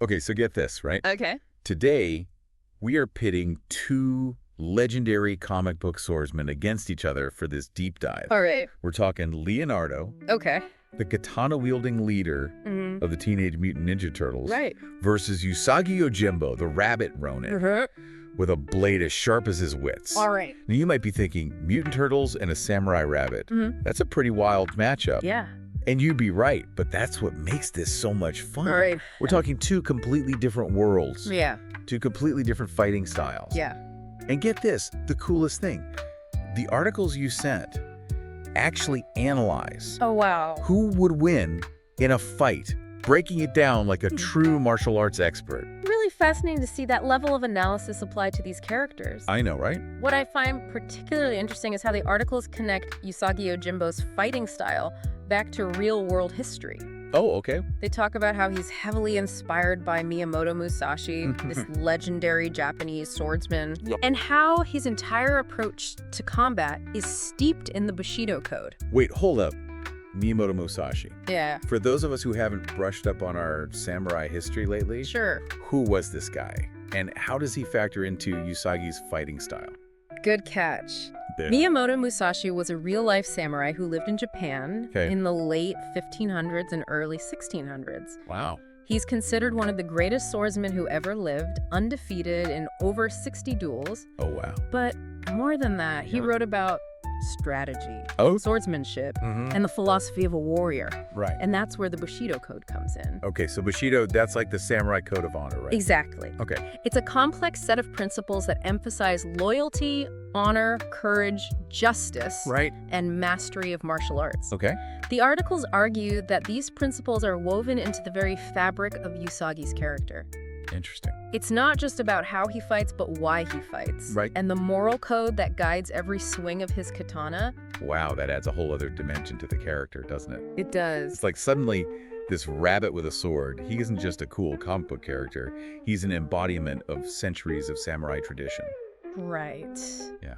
Okay, so get this, right? Okay. Today, we are pitting two legendary comic book swordsmen against each other for this deep dive. All right. We're talking Leonardo, Okay. the katana-wielding leader Mm-hmm. of the Teenage Mutant Ninja Turtles, Right. versus Usagi Yojimbo, the rabbit Ronin, with a blade as sharp as his wits. All right. Now, you might be thinking, mutant turtles and a samurai rabbit. Mm-hmm. That's a pretty wild matchup. Yeah. And you'd be right, but that's what makes this so much fun. All right. We're talking two completely different worlds, Yeah. two completely different fighting styles. Yeah. And get this, the coolest thing. The articles you sent actually analyze Oh, wow. who would win in a fight, breaking it down like a true martial arts expert. Really fascinating to see that level of analysis applied to these characters. I know, right? What I find particularly interesting is how the articles connect Usagi Yojimbo's fighting style back to real-world history. Oh, okay. They talk about how he's heavily inspired by Miyamoto Musashi, this legendary Japanese swordsman, and how his entire approach to combat is steeped in the Bushido code. Wait, hold up. Miyamoto Musashi. Yeah, For those of us who haven't brushed up on our samurai history lately, sure. who was this guy? And how does he factor into Usagi's fighting style? Good catch. Miyamoto Musashi was a real-life samurai who lived in Japan in the late 1500s and early 1600s. Wow. He's considered one of the greatest swordsmen who ever lived, undefeated in over 60 duels. Oh, wow. But more than that, he wrote about strategy, swordsmanship, and the philosophy of a warrior. Right. And that's where the Bushido code comes in. Okay, so Bushido, that's like the samurai code of honor, right? Exactly. Okay. It's a complex set of principles that emphasize loyalty, honor, courage, justice, Right. and mastery of martial arts. Okay. The articles argue that these principles are woven into the very fabric of Usagi's character. Interesting. It's not just about how he fights, but why he fights. Right. And the moral code that guides every swing of his katana. Wow, that adds a whole other dimension to the character, doesn't it? It does. It's like suddenly this rabbit with a sword, he isn't just a cool comic book character. He's an embodiment of centuries of samurai tradition. Right. Yeah.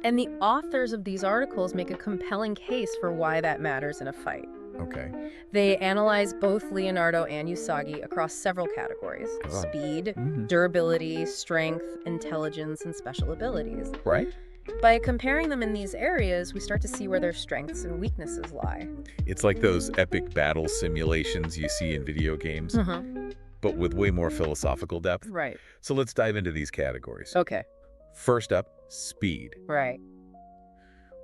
And the authors of these articles make a compelling case for why that matters in a fight. Okay. They analyze both Leonardo and Usagi across several categories: speed, durability, strength, intelligence, and special abilities. Right? By comparing them in these areas, we start to see where their strengths and weaknesses lie. It's like those epic battle simulations you see in video games, but with way more philosophical depth. Right. So let's dive into these categories. Okay. First up, speed. Right.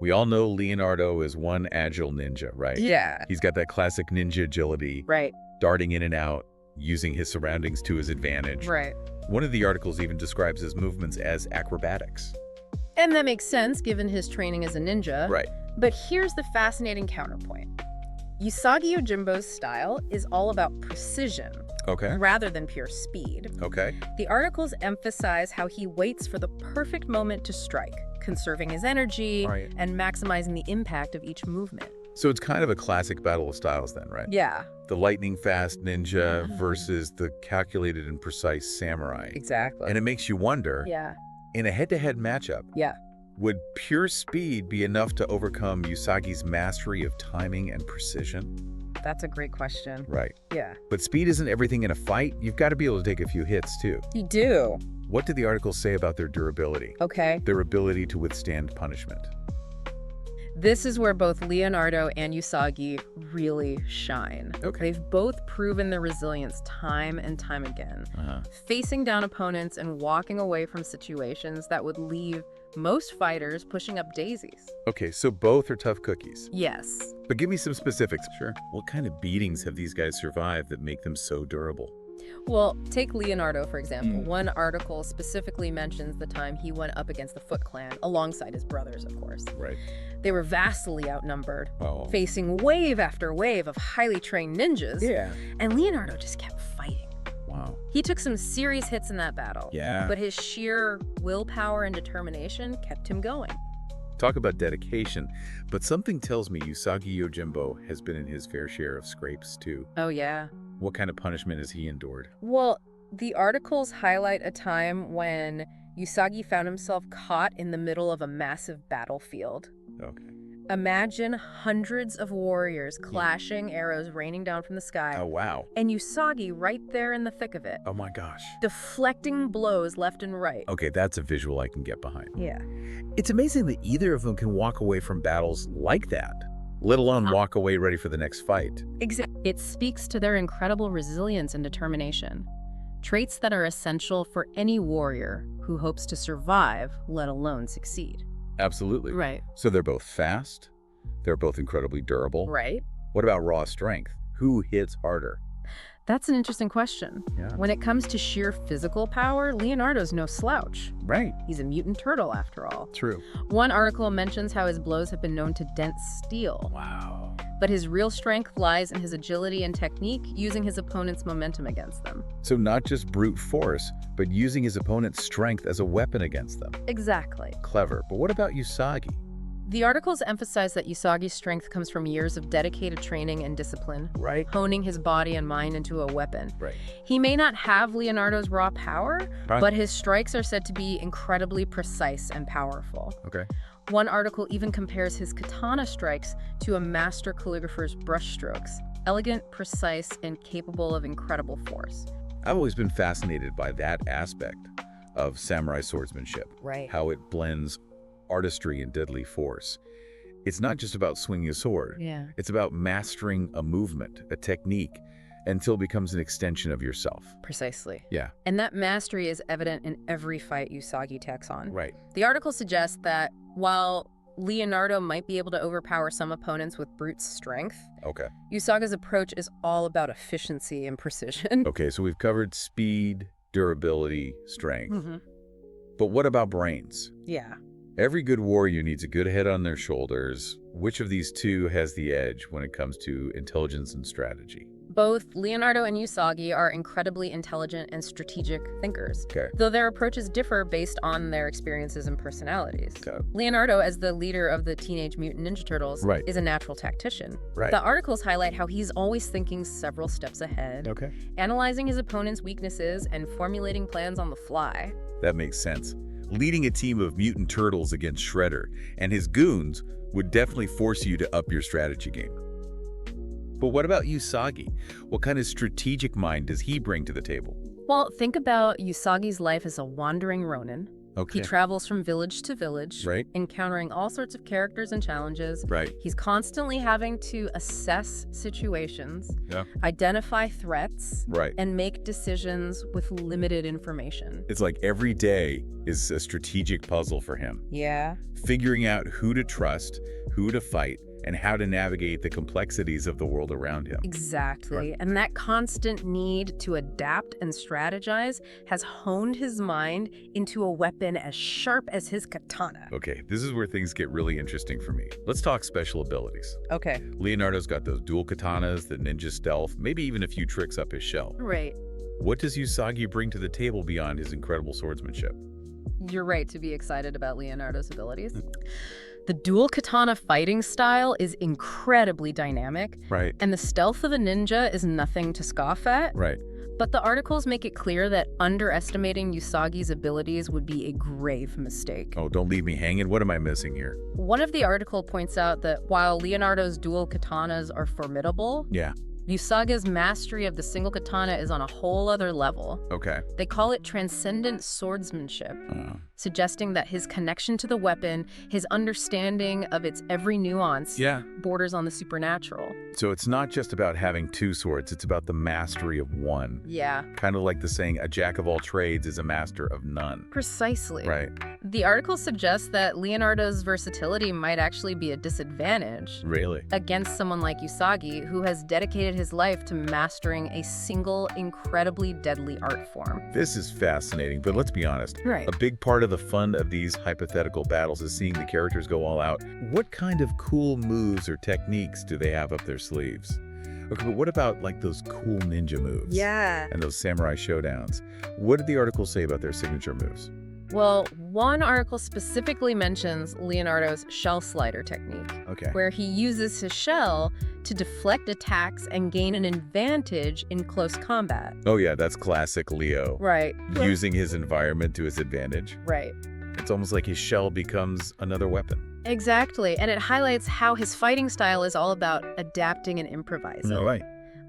We all know Leonardo is one agile ninja, right? Yeah. He's got that classic ninja agility, Right. darting in and out, using his surroundings to his advantage. Right. One of the articles even describes his movements as acrobatics. And that makes sense given his training as a ninja. Right. But here's the fascinating counterpoint. Usagi Yojimbo's style is all about precision Okay. rather than pure speed. Okay. The articles emphasize how he waits for the perfect moment to strike, conserving his energy Right. and maximizing the impact of each movement. So it's kind of a classic battle of styles then, right? Yeah, The lightning-fast ninja versus the calculated and precise samurai. exactly. And it makes you wonder, Yeah, in a head-to-head matchup, yeah. would pure speed be enough to overcome Usagi's mastery of timing and precision? That's a great question. Right. Yeah. But speed isn't everything in a fight. You've got to be able to take a few hits, too. You do. What do the articles say about their durability? Okay. Their ability to withstand punishment? This is where both Leonardo and Usagi really shine. Okay. They've both proven their resilience time and time again, facing down opponents and walking away from situations that would leave most fighters pushing up daisies. Okay, so both are tough cookies. Yes. But give me some specifics. Sure. What kind of beatings have these guys survived that make them so durable? Well, take Leonardo, for example. One article specifically mentions the time he went up against the Foot Clan, alongside his brothers, of course. Right. They were vastly outnumbered, Oh. facing wave after wave of highly trained ninjas. Yeah. And Leonardo just kept fighting. Wow. He took some serious hits in that battle. Yeah. But his sheer willpower and determination kept him going. Talk about dedication. But something tells me Usagi Yojimbo has been in his fair share of scrapes, too. Oh, yeah. What kind of punishment has he endured? Well, the articles highlight a time when Usagi found himself caught in the middle of a massive battlefield. Okay. Imagine hundreds of warriors clashing, arrows raining down from the sky. Oh, wow. And Usagi right there in the thick of it. Oh, my gosh. Deflecting blows left and right. Okay, that's a visual I can get behind. Yeah. It's amazing that either of them can walk away from battles like that, let alone walk away ready for the next fight. Exactly. It speaks to their incredible resilience and determination. Traits that are essential for any warrior who hopes to survive, let alone succeed. Absolutely. Right. So they're both fast. They're both incredibly durable. Right. What about raw strength? Who hits harder? That's an interesting question. Yeah. When it comes to sheer physical power, Leonardo's no slouch. Right. He's a mutant turtle, after all. True. One article mentions how his blows have been known to dent steel. Wow. But his real strength lies in his agility and technique, using his opponent's momentum against them. So not just brute force, but using his opponent's strength as a weapon against them. Exactly. Clever. But what about Usagi? The articles emphasize that Usagi's strength comes from years of dedicated training and discipline, Right. honing his body and mind into a weapon. Right. He may not have Leonardo's raw power, Right. but his strikes are said to be incredibly precise and powerful. Okay. One article even compares his katana strikes to a master calligrapher's brushstrokes, elegant, precise, and capable of incredible force. I've always been fascinated by that aspect of samurai swordsmanship. Right. How it blends artistry and deadly force. It's not just about swinging a sword. Yeah. It's about mastering a movement, a technique, until it becomes an extension of yourself. Precisely. Yeah. And that mastery is evident in every fight Usagi takes on. Right. The article suggests that while Leonardo might be able to overpower some opponents with brute strength, Okay. Usagi's approach is all about efficiency and precision. Okay, so we've covered speed, durability, strength. Mm-hmm. But what about brains? Yeah. Every good warrior needs a good head on their shoulders. Which of these two has the edge when it comes to intelligence and strategy? Both Leonardo and Usagi are incredibly intelligent and strategic thinkers, Okay. though their approaches differ based on their experiences and personalities. Okay. Leonardo, as the leader of the Teenage Mutant Ninja Turtles, Right. is a natural tactician. Right. The articles highlight how he's always thinking several steps ahead, Okay. analyzing his opponent's weaknesses and formulating plans on the fly. That makes sense. Leading a team of mutant turtles against Shredder and his goons would definitely force you to up your strategy game. But what about Usagi? What kind of strategic mind does he bring to the table? Well, think about Usagi's life as a wandering ronin. Okay. He travels from village to village, Right. encountering all sorts of characters and challenges. Right. He's constantly having to assess situations, Yeah. identify threats, Right. and make decisions with limited information. It's like every day is a strategic puzzle for him. Yeah. Figuring out who to trust, who to fight, and how to navigate the complexities of the world around him. Exactly. And that constant need to adapt and strategize has honed his mind into a weapon as sharp as his katana. Okay, this is where things get really interesting for me. Let's talk special abilities. Okay. Leonardo's got those dual katanas, the ninja stealth, maybe even a few tricks up his shell. Right. What does Usagi bring to the table beyond his incredible swordsmanship? You're right to be excited about Leonardo's abilities. The dual katana fighting style is incredibly dynamic, Right. and the stealth of a ninja is nothing to scoff at. Right. But the articles make it clear that underestimating Usagi's abilities would be a grave mistake. Oh, don't leave me hanging. What am I missing here? One of the article points out that while Leonardo's dual katanas are formidable, Yeah. Usagi's mastery of the single katana is on a whole other level. Okay. They call it transcendent swordsmanship, suggesting that his connection to the weapon, his understanding of its every nuance, Yeah. borders on the supernatural. So it's not just about having two swords, it's about the mastery of one. Yeah, Kind of like the saying, a jack of all trades is a master of none. precisely. Right. The article suggests that Leonardo's versatility might actually be a disadvantage Really? against someone like Usagi, who has dedicated his life to mastering a single, incredibly deadly art form. This is fascinating, but let's be honest. Right. A big part of the fun of these hypothetical battles is seeing the characters go all out. What kind of cool moves or techniques do they have up their sleeves? Okay, but what about like those cool ninja moves? Yeah. And those samurai showdowns? What did the article say about their signature moves? Well, one article specifically mentions Leonardo's shell slider technique, Okay. where he uses his shell to deflect attacks and gain an advantage in close combat. Oh yeah, that's classic Leo. Right. Using his environment to his advantage. Right. It's almost like his shell becomes another weapon. Exactly, and it highlights how his fighting style is all about adapting and improvising. No way.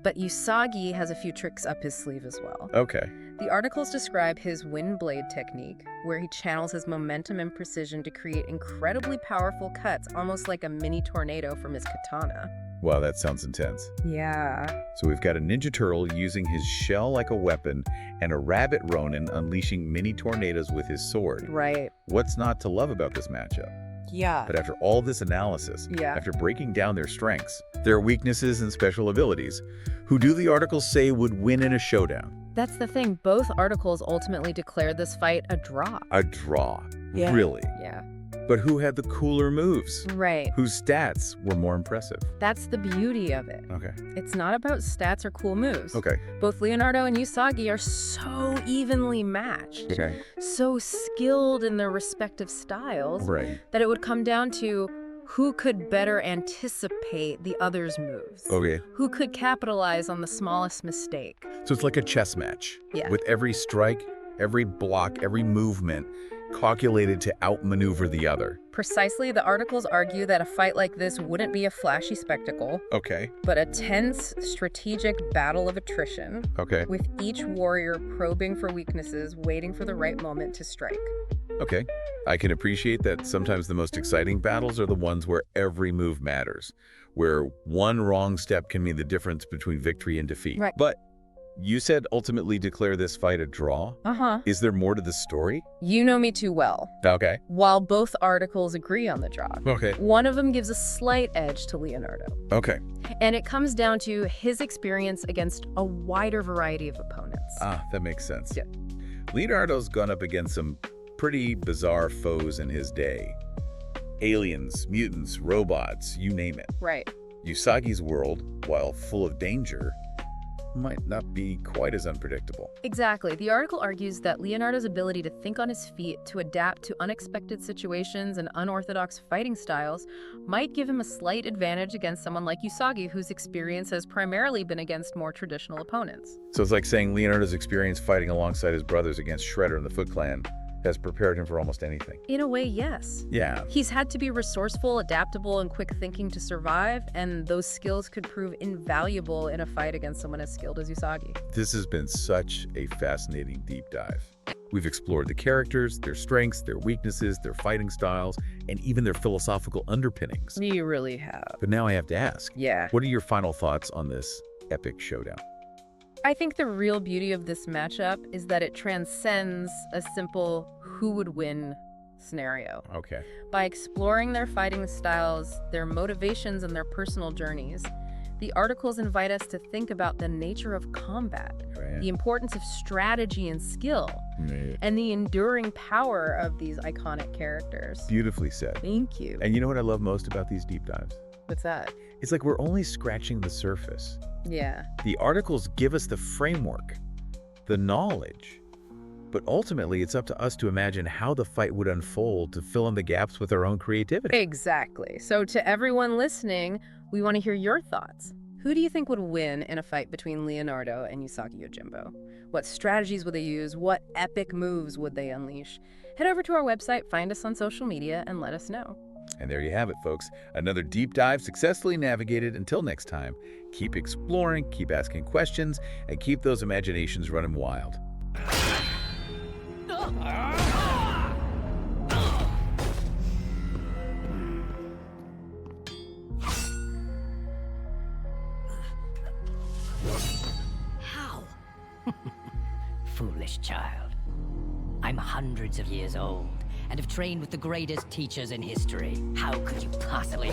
But Usagi has a few tricks up his sleeve as well. Okay. The articles describe his wind blade technique, where he channels his momentum and precision to create incredibly powerful cuts, almost like a mini tornado from his katana. Wow, that sounds intense. Yeah. So we've got a Ninja Turtle using his shell like a weapon and a Rabbit Ronin unleashing mini tornadoes with his sword. Right. What's not to love about this matchup? Yeah. But after all this analysis, Yeah. after breaking down their strengths, their weaknesses and special abilities, who do the articles say would win in a showdown? That's the thing. Both articles ultimately declared this fight a draw. A draw. Yeah. Really? Yeah. But who had the cooler moves? Right. Whose stats were more impressive? That's the beauty of it. Okay. It's not about stats or cool moves. Okay. Both Leonardo and Usagi are so evenly matched, Okay. so skilled in their respective styles, Right. that it would come down to who could better anticipate the other's moves. Okay. Who could capitalize on the smallest mistake. So it's like a chess match. Yeah. With every strike, every block, every movement calculated to outmaneuver the other. Precisely, the articles argue that a fight like this wouldn't be a flashy spectacle, Okay. but a tense, strategic battle of attrition, Okay. with each warrior probing for weaknesses, waiting for the right moment to strike. Okay. I can appreciate that sometimes the most exciting battles are the ones where every move matters, where one wrong step can mean the difference between victory and defeat. Right. But you said ultimately declare this fight a draw. Uh-huh. Is there more to the story? You know me too well. Okay. While both articles agree on the draw, Okay. one of them gives a slight edge to Leonardo. Okay. And it comes down to his experience against a wider variety of opponents. Ah, that makes sense. Yeah. Leonardo's gone up against some pretty bizarre foes in his day. Aliens, mutants, robots, you name it. Right. Usagi's world, while full of danger, might not be quite as unpredictable. Exactly. The article argues that Leonardo's ability to think on his feet, to adapt to unexpected situations and unorthodox fighting styles, might give him a slight advantage against someone like Usagi, whose experience has primarily been against more traditional opponents. So it's like saying Leonardo's experience fighting alongside his brothers against Shredder and the Foot Clan has prepared him for almost anything. In a way, yes. Yeah. He's had to be resourceful, adaptable, and quick thinking to survive, and those skills could prove invaluable in a fight against someone as skilled as Usagi. This has been such a fascinating deep dive. We've explored the characters, their strengths, their weaknesses, their fighting styles, and even their philosophical underpinnings. You really have. But now I have to ask, Yeah. what are your final thoughts on this epic showdown? I think the real beauty of this matchup is that it transcends a simple who would win scenario. Okay. By exploring their fighting styles, their motivations, and their personal journeys, the articles invite us to think about the nature of combat, Right. the importance of strategy and skill, and the enduring power of these iconic characters. Beautifully said. Thank you. And you know what I love most about these deep dives? What's that? It's like we're only scratching the surface. Yeah. The articles give us the framework, the knowledge, but ultimately it's up to us to imagine how the fight would unfold to fill in the gaps with our own creativity. Exactly. So to everyone listening, we want to hear your thoughts. Who do you think would win in a fight between Leonardo and Usagi Yojimbo? What strategies would they use? What epic moves would they unleash? Head over to our website, find us on social media, and let us know. And there you have it, folks. Another deep dive successfully navigated. Until next time, keep exploring, keep asking questions, and keep those imaginations running wild. How? Foolish child. I'm hundreds of years old and have trained with the greatest teachers in history. How could you possibly...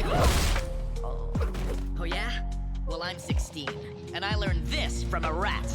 Oh yeah? Well, I'm 16, and I learned this from a rat.